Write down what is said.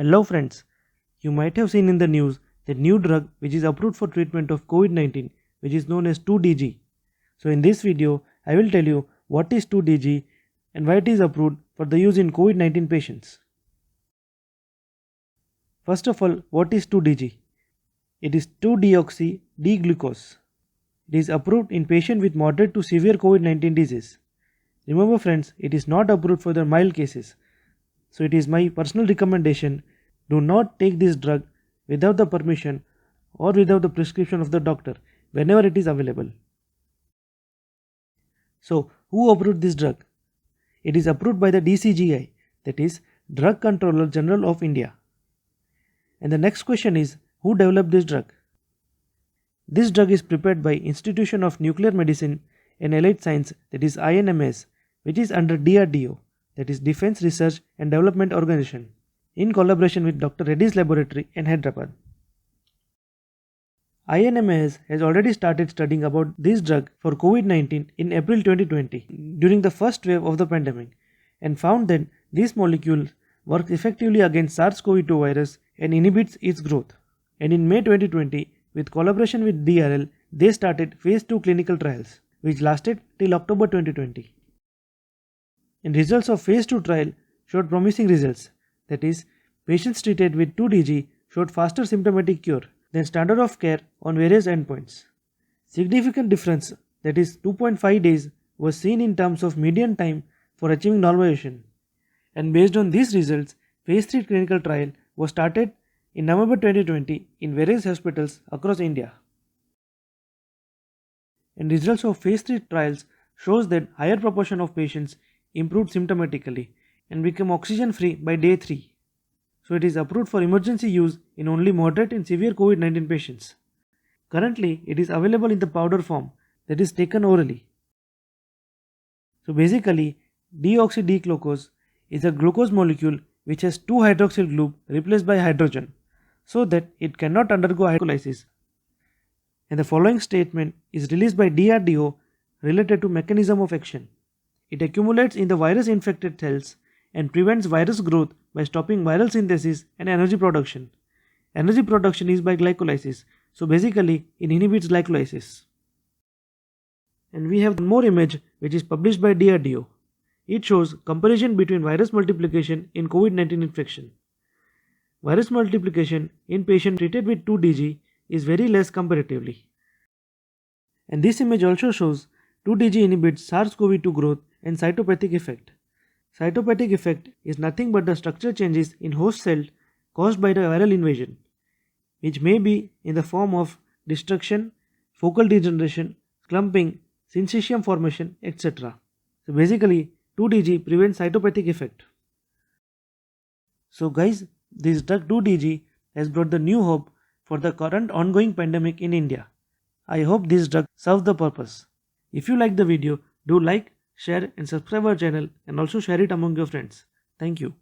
Hello friends, you might have seen in the news that new drug which is approved for treatment of COVID-19 which is known as 2DG. So in this video, I will tell you what is 2DG and why it is approved for the use in COVID-19 patients. First of all, what is 2DG? It is 2-deoxy-D-glucose. It is approved in patients with moderate to severe COVID-19 disease. Remember friends, it is not approved for the mild cases. So it is my personal recommendation, do not take this drug without the permission or without the prescription of the doctor whenever it is available. So who approved this drug? It is approved by the DCGI, that is Drug Controller General of India. And the next question is, who developed this drug? This drug is prepared by Institution of Nuclear Medicine and Allied Science, that is INMS, which is under DRDO, that is Defense Research and Development Organization, in collaboration with Dr. Reddy's Laboratory in Hyderabad. INMS has already started studying about this drug for COVID-19 in April 2020 during the first wave of the pandemic and found that this molecule works effectively against SARS-CoV-2 virus and inhibits its growth. And in May 2020, with collaboration with DRL, they started phase 2 clinical trials, which lasted till October 2020. And results of phase 2 trial showed promising results. That is, patients treated with 2DG showed faster symptomatic cure than standard of care on various endpoints. Significant difference, that is 2.5 days, was seen in terms of median time for achieving normalization. And based on these results, phase 3 clinical trial was started in November 2020 in various hospitals across India. And results of phase 3 trials shows that higher proportion of patients improved symptomatically and became oxygen free by day 3. So it is approved for emergency use in only moderate and severe COVID-19 patients. Currently, it is available in the powder form, that is taken orally. So basically, deoxy-D-glucose is a glucose molecule which has two hydroxyl group replaced by hydrogen, so that it cannot undergo hydrolysis. And the following statement is released by DRDO related to mechanism of action. It accumulates in the virus infected cells and prevents virus growth by stopping viral synthesis and energy production. Energy production is by glycolysis, so basically it inhibits glycolysis. And we have one more image which is published by DRDO. It shows comparison between virus multiplication in COVID-19 infection. Virus multiplication in patients treated with 2DG is very less comparatively. And this image also shows 2DG inhibits SARS-CoV-2 growth and cytopathic effect. Cytopathic effect is nothing but the structure changes in host cell caused by the viral invasion, which may be in the form of destruction, focal degeneration, clumping, syncytium formation, etc. So basically, 2DG prevents cytopathic effect. So guys, this drug 2DG has brought the new hope for the current ongoing pandemic in India. I hope this drug serves the purpose. If you like the video, do like, share and subscribe our channel and also share it among your friends. Thank you.